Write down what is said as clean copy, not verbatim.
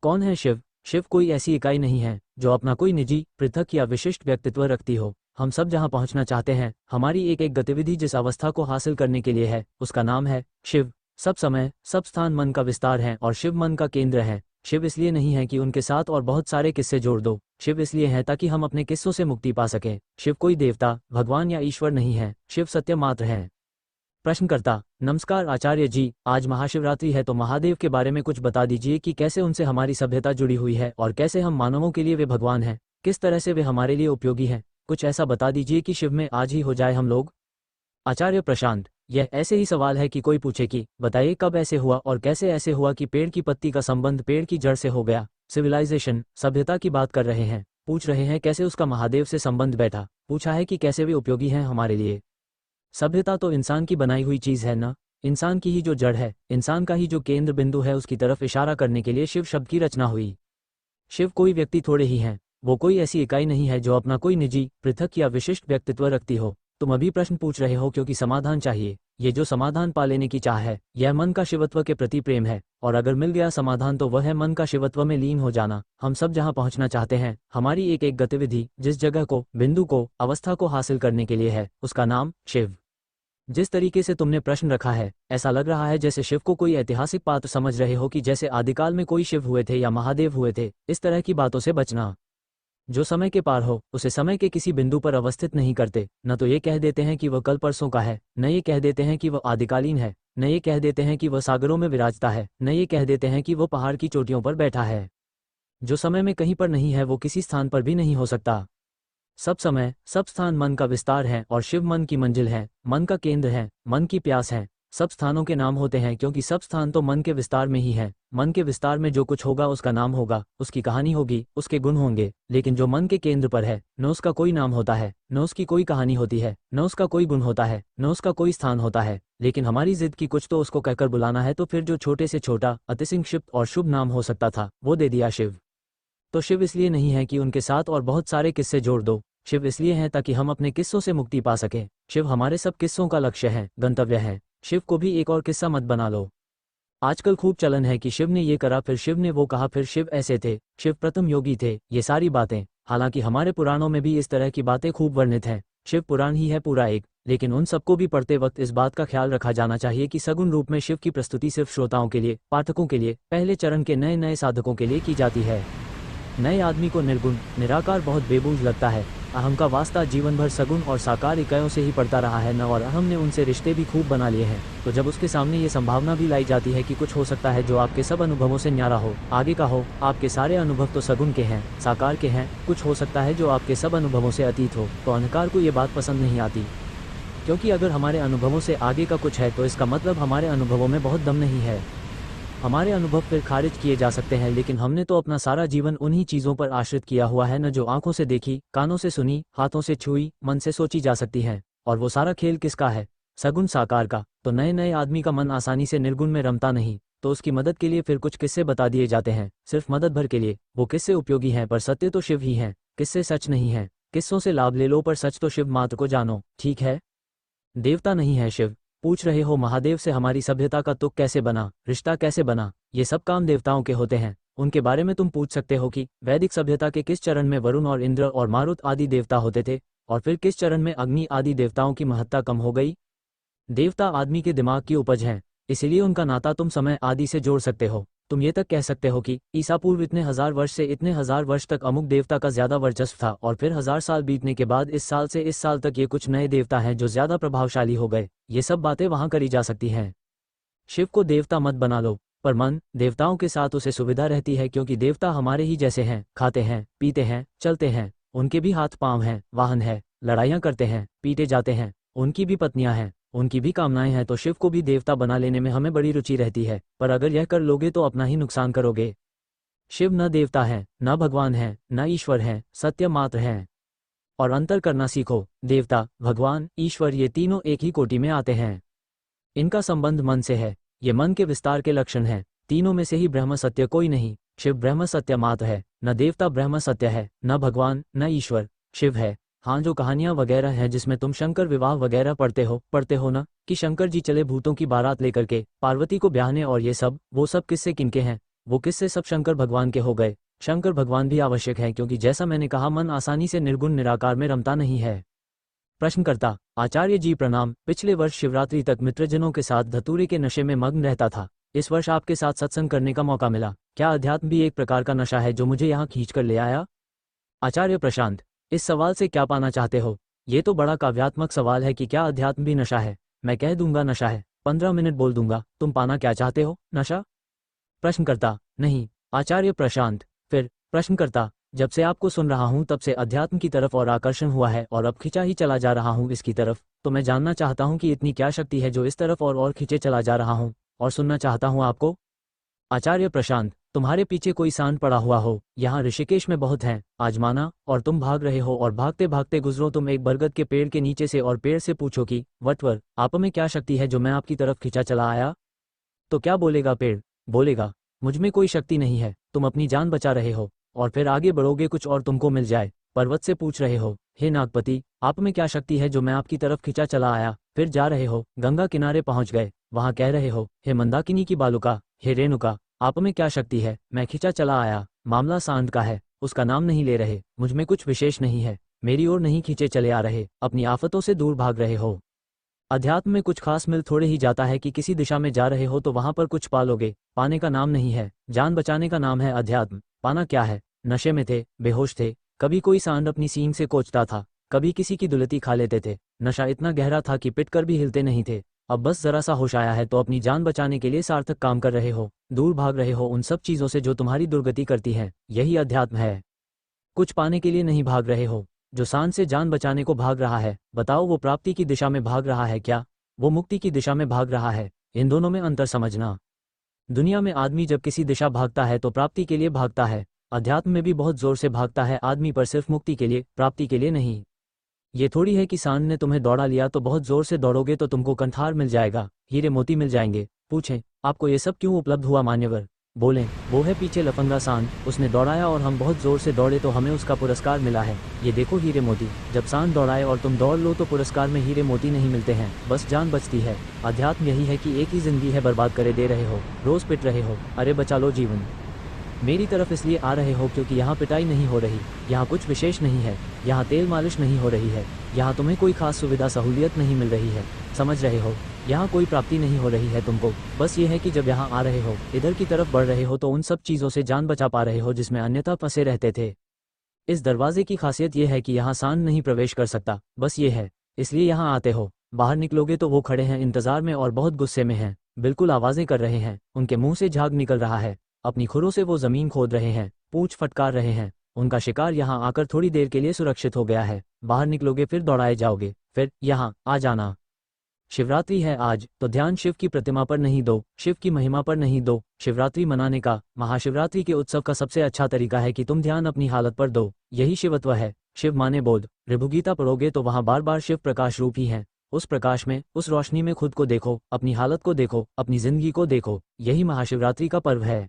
कौन है शिव? शिव कोई ऐसी इकाई नहीं है जो अपना कोई निजी, पृथक या विशिष्ट व्यक्तित्व रखती हो। हम सब जहां पहुंचना चाहते हैं, हमारी एक एक गतिविधि जिस अवस्था को हासिल करने के लिए है, उसका नाम है शिव। सब समय, सब स्थान मन का विस्तार है और शिव मन का केंद्र है। शिव इसलिए नहीं है कि उनके साथ और बहुत सारे किस्से जोड़ दो। शिव इसलिए है ताकि हम अपने किस्सों से मुक्ति पा सकें। शिव कोई देवता, भगवान या ईश्वर नहीं है। शिव सत्य मात्र है। प्रश्नकर्ता: नमस्कार आचार्य जी, आज महाशिवरात्रि है तो महादेव के बारे में कुछ बता दीजिए कि कैसे उनसे हमारी सभ्यता जुड़ी हुई है और कैसे हम मानवों के लिए वे भगवान हैं, किस तरह से वे हमारे लिए उपयोगी हैं। कुछ ऐसा बता दीजिए कि शिव में आज ही हो जाए हम लोग। आचार्य प्रशांत: यह ऐसे ही सवाल है कि कोई पूछे कि बताइए कब ऐसे हुआ और कैसे ऐसे हुआ कि पेड़ की पत्ती का संबंध पेड़ की जड़ से हो गया। सिविलाइजेशन, सभ्यता की बात कर रहे हैं, पूछ रहे हैं कैसे उसका महादेव से संबंध बैठा। पूछा है कि कैसे वे उपयोगी हैं हमारे लिए। सभ्यता तो इंसान की बनाई हुई चीज है ना, इंसान की ही जो जड़ है, इंसान का ही जो केंद्र बिंदु है, उसकी तरफ इशारा करने के लिए शिव शब्द की रचना हुई। शिव कोई व्यक्ति थोड़े ही हैं, वो कोई ऐसी इकाई नहीं है जो अपना कोई निजी, पृथक या विशिष्ट व्यक्तित्व रखती हो। तुम अभी प्रश्न पूछ रहे हो क्योंकि समाधान चाहिए। ये जो समाधान पा लेने की चाह है, यह मन का शिवत्व के प्रति प्रेम है, और अगर मिल गया समाधान तो वह है मन का शिवत्व में लीन हो जाना। हम सब जहां पहुंचना चाहते हैं, हमारी एक एक गतिविधि जिस जगह को, बिंदु को, अवस्था को हासिल करने के लिए है, उसका नाम शिव। जिस तरीके से तुमने प्रश्न रखा है, ऐसा लग रहा है जैसे शिव को कोई ऐतिहासिक पात्र समझ रहे हो कि जैसे आदिकाल में कोई शिव हुए थे या महादेव हुए थे। इस तरह की बातों से बचना। जो समय के पार हो, उसे समय के किसी बिंदु पर अवस्थित नहीं करते। न तो ये कह देते हैं कि वह कल परसों का है, न ये कह देते हैं कि वह आदिकालीन है, न ये कह देते हैं कि वह सागरों में विराजता है, न ये कह देते हैं कि वह पहाड़ की चोटियों पर बैठा है। जो समय में कहीं पर नहीं है वो किसी स्थान पर भी नहीं हो सकता। सब समय, सब स्थान मन का विस्तार है और शिव मन की मंजिल है, मन का केंद्र है, मन की प्यास है। सब स्थानों के नाम होते हैं क्योंकि सब स्थान तो मन के विस्तार में ही है। मन के विस्तार में जो कुछ होगा उसका नाम होगा, उसकी कहानी होगी, उसके गुण होंगे। लेकिन जो मन के केंद्र पर है, न उसका कोई नाम होता है, न उसकी कोई कहानी होती है, न उसका कोई गुण होता है, न उसका कोई स्थान होता है। लेकिन हमारी जिद की कुछ तो उसको कहकर बुलाना है, तो फिर जो छोटे से छोटा, अतिसंक्षिप्त और शुभ नाम हो सकता था, वो दे दिया शिव। तो शिव इसलिए नहीं है कि उनके साथ और बहुत सारे किस्से जोड़ दो। शिव इसलिए है ताकि हम अपने किस्सों से मुक्ति पा सकें। शिव हमारे सब किस्सों का लक्ष्य है, गंतव्य है। शिव को भी एक और किस्सा मत बना लो। आजकल खूब चलन है कि शिव ने ये करा, फिर शिव ने वो कहा, फिर शिव ऐसे थे, शिव प्रथम योगी थे, ये सारी बातें। हालांकि हमारे पुराणों में भी इस तरह की बातें खूब वर्णित हैं। शिव पुराण ही है पूरा एक, लेकिन उन सबको भी पढ़ते वक्त इस बात का ख्याल रखा जाना चाहिए कि सगुण रूप में शिव की प्रस्तुति सिर्फ श्रोताओं के लिए, पाठकों के लिए, पहले चरण के नए नए साधकों के लिए की जाती है। नए आदमी को निर्गुण, निराकार बहुत बेबूझ लगता है। अहम का वास्ता जीवन भर सगुण और साकार इकाइयों से ही पड़ता रहा है न, और अहम ने उनसे रिश्ते भी खूब बना लिए हैं। तो जब उसके सामने ये संभावना भी लाई जाती है कि कुछ हो सकता है जो आपके सब अनुभवों से न्यारा हो, आगे का हो, आपके सारे अनुभव तो सगुण के हैं, साकार के हैं, कुछ हो सकता है जो आपके सब अनुभवों से अतीत हो, तो अहंकार को ये बात पसंद नहीं आती। क्योंकि अगर हमारे अनुभवों से आगे का कुछ है तो इसका मतलब हमारे अनुभवों में बहुत दम नहीं है। हमारे अनुभव फिर खारिज किए जा सकते हैं, लेकिन हमने तो अपना सारा जीवन उन्हीं चीज़ों पर आश्रित किया हुआ है न जो आंखों से देखी, कानों से सुनी, हाथों से छुई, मन से सोची जा सकती हैं। और वो सारा खेल किसका है? सगुण साकार का। तो नए नए आदमी का मन आसानी से निर्गुण में रमता नहीं, तो उसकी मदद के लिए फिर कुछ किस्से बता दिए जाते हैं, सिर्फ मदद भर के लिए। वो किस्से उपयोगी हैं पर सत्य तो शिव ही हैं, किस्से सच नहीं हैं। किस्सों से लाभ ले लो पर सच तो शिव मात्र को जानो, ठीक है? देवता नहीं है शिव। पूछ रहे हो महादेव से हमारी सभ्यता का तुक कैसे बना, रिश्ता कैसे बना? ये सब काम देवताओं के होते हैं। उनके बारे में तुम पूछ सकते हो कि वैदिक सभ्यता के किस चरण में वरुण और इंद्र और मारुत आदि देवता होते थे, और फिर किस चरण में अग्नि आदि देवताओं की महत्ता कम हो गई। देवता आदमी के दिमाग की उपज हैं, इसलिए उनका नाता तुम समय आदि से जोड़ सकते हो। तुम ये तक कह सकते हो कि ईसा पूर्व इतने हजार वर्ष से इतने हजार वर्ष तक अमुक देवता का ज्यादा वर्चस्व था, और फिर 1000 साल बीतने के बाद इस साल से इस साल तक ये कुछ नए देवता हैं जो ज्यादा प्रभावशाली हो गए। ये सब बातें वहां करी जा सकती हैं। शिव को देवता मत बना लो, पर मन, देवताओं के साथ उसे सुविधा रहती है क्योंकि देवता हमारे ही जैसे हैं, खाते हैं, पीते हैं, चलते हैं। उनके भी हाथ पांव हैं, वाहन है, लड़ाइयाँ करते हैं, पीटे जाते हैं। उनकी भी पत्नियां हैं, उनकी भी कामनाएं हैं। तो शिव को भी देवता बना लेने में हमें बड़ी रुचि रहती है, पर अगर यह कर लोगे तो अपना ही नुकसान करोगे। शिव न देवता है, न भगवान है, न ईश्वर है, सत्य मात्र है। और अंतर करना सीखो। देवता, भगवान, ईश्वर ये तीनों एक ही कोटि में आते हैं। इनका संबंध मन से है, ये मन के विस्तार के लक्षण हैं। तीनों में से ही ब्रह्म सत्य कोई नहीं। शिव ब्रह्म सत्य मात्र है, न देवता ब्रह्म सत्य है, न भगवान, न ईश्वर। शिव है। हाँ, जो कहानियां वगैरह हैं जिसमें तुम शंकर विवाह वगैरह पढ़ते हो ना, कि शंकर जी चले भूतों की बारात लेकर के पार्वती को ब्याहने और ये सब, वो सब किससे किनके हैं? वो किससे सब शंकर भगवान के हो गए? शंकर भगवान भी आवश्यक है क्योंकि जैसा मैंने कहा मन आसानी से निर्गुण निराकार में रमता नहीं है। प्रश्नकर्ता आचार्य जी प्रणाम। पिछले वर्ष शिवरात्रि तक मित्रजनों के साथ धतूरे के नशे में मग्न रहता था। इस वर्ष आपके साथ सत्संग करने का मौका मिला। क्या अध्यात्म भी एक प्रकार का नशा है जो मुझे यहाँ खींच कर ले आया? आचार्य प्रशांत इस सवाल से क्या पाना चाहते हो? ये तो बड़ा काव्यात्मक सवाल है कि क्या अध्यात्म भी नशा है। मैं कह दूंगा नशा है, 15 मिनट बोल दूंगा। तुम पाना क्या चाहते हो? नशा? प्रश्नकर्ता नहीं। आचार्य प्रशांत फिर? प्रश्नकर्ता जब से आपको सुन रहा हूं तब से अध्यात्म की तरफ और आकर्षण हुआ है और अब खिंचा ही चला जा रहा हूं इसकी तरफ। तो मैं जानना चाहता हूं कि इतनी क्या शक्ति है जो इस तरफ और खिंचे चला जा रहा हूं, और सुनना चाहता हूं आपको। आचार्य प्रशांत तुम्हारे पीछे कोई सांड पड़ा हुआ हो। यहाँ ऋषिकेश में बहुत हैं, आज माना, और तुम भाग रहे हो और भागते भागते गुजरो तुम एक बरगद के पेड़ के नीचे से और पेड़ से पूछो कि वटवर आप में क्या शक्ति है जो मैं आपकी तरफ खिंचा चला आया? तो क्या बोलेगा पेड़? बोलेगा मुझमें कोई शक्ति नहीं है, तुम अपनी जान बचा रहे हो और फिर आगे बढ़ोगे कुछ और तुमको मिल जाए। पर्वत से पूछ रहे हो हे नागपति आप में क्या शक्ति है जो मैं आपकी तरफ खिंचा चला आया? फिर जा रहे हो गंगा किनारे पहुंच गए, वहां कह रहे हो हे मंदाकिनी की बालुका, हे रेणुका आप में क्या शक्ति है मैं खिंचा चला आया। मामला सांड का है, उसका नाम नहीं ले रहे। मुझमें कुछ विशेष नहीं है, मेरी ओर नहीं खींचे चले आ रहे, अपनी आफतों से दूर भाग रहे हो। अध्यात्म में कुछ खास मिल थोड़े ही जाता है कि किसी दिशा में जा रहे हो तो वहां पर कुछ पालोगे। पाने का नाम नहीं है, जान बचाने का नाम है अध्यात्म। पाना क्या है? नशे में थे, बेहोश थे, कभी कोई सांड अपनी सींग से कोचता था, कभी किसी की दुलती खा लेते थे। नशा इतना गहरा था कि पिट कर भी हिलते नहीं थे। अब बस जरा सा होश आया है तो अपनी जान बचाने के लिए सार्थक काम कर रहे हो, दूर भाग रहे हो उन सब चीजों से जो तुम्हारी दुर्गति करती हैं। यही अध्यात्म है। कुछ पाने के लिए नहीं भाग रहे हो। जो सांड से जान बचाने को भाग रहा है, बताओ वो प्राप्ति की दिशा में भाग रहा है क्या? वो मुक्ति की दिशा में भाग रहा है? इन दोनों में अंतर समझना। दुनिया में आदमी जब किसी दिशा भागता है तो प्राप्ति के लिए भागता है। अध्यात्म में भी बहुत जोर से भागता है आदमी, पर सिर्फ मुक्ति के लिए, प्राप्ति के लिए नहीं। ये थोड़ी है कि सांड ने तुम्हें दौड़ा लिया तो बहुत जोर से दौड़ोगे तो तुमको कंठार मिल जाएगा, हीरे मोती मिल जाएंगे। पूछें आपको ये सब क्यों उपलब्ध हुआ मान्यवर? बोलें वो है पीछे लफंगा सांड, उसने दौड़ाया और हम बहुत जोर से दौड़े तो हमें उसका पुरस्कार मिला है। ये देखो हीरे मोती। जब सांड दौड़ाए और तुम दौड़ लो तो पुरस्कार में हीरे मोती नहीं मिलते हैं, बस जान बचती है। अध्यात्म यही है कि एक ही जिंदगी है, बर्बाद करे दे रहे हो, रोज पिट रहे हो। अरे बचा लो जीवन। मेरी तरफ इसलिए आ रहे हो क्योंकि यहाँ पिटाई नहीं हो रही, यहाँ कुछ विशेष नहीं है, यहाँ तेल मालिश नहीं हो रही है, यहाँ तुम्हें कोई खास सुविधा सहूलियत नहीं मिल रही है। समझ रहे हो? यहाँ कोई प्राप्ति नहीं हो रही है तुमको। बस ये है कि जब यहाँ आ रहे हो, इधर की तरफ बढ़ रहे हो तो उन सब चीज़ों से जान बचा पा रहे हो जिसमें अन्यथा फंसे रहते थे। इस दरवाजे की खासियत यह है कि यहाँ सांड नहीं प्रवेश कर सकता, बस ये है, इसलिए यहाँ आते हो। बाहर निकलोगे तो वो खड़े हैं इंतजार में और बहुत गुस्से में हैं, बिल्कुल आवाज़ें कर रहे हैं, उनके मुंह से झाग निकल रहा है, अपनी खुरों से वो जमीन खोद रहे हैं, पूंछ फटकार रहे हैं। उनका शिकार यहाँ आकर थोड़ी देर के लिए सुरक्षित हो गया है। बाहर निकलोगे फिर दौड़ाए जाओगे, फिर यहाँ आ जाना। शिवरात्रि है आज, तो ध्यान शिव की प्रतिमा पर नहीं दो, शिव की महिमा पर नहीं दो। शिवरात्रि मनाने का, महाशिवरात्रि के उत्सव का सबसे अच्छा तरीका है कि तुम ध्यान अपनी हालत पर दो। यही शिवत्व है। शिव माने बोध। ऋभुगीता पढ़ोगे तो वहाँ बार बार शिव प्रकाश रूप ही हैं। उस प्रकाश में, उस रोशनी में खुद को देखो, अपनी हालत को देखो, अपनी जिंदगी को देखो। यही महाशिवरात्रि का पर्व है।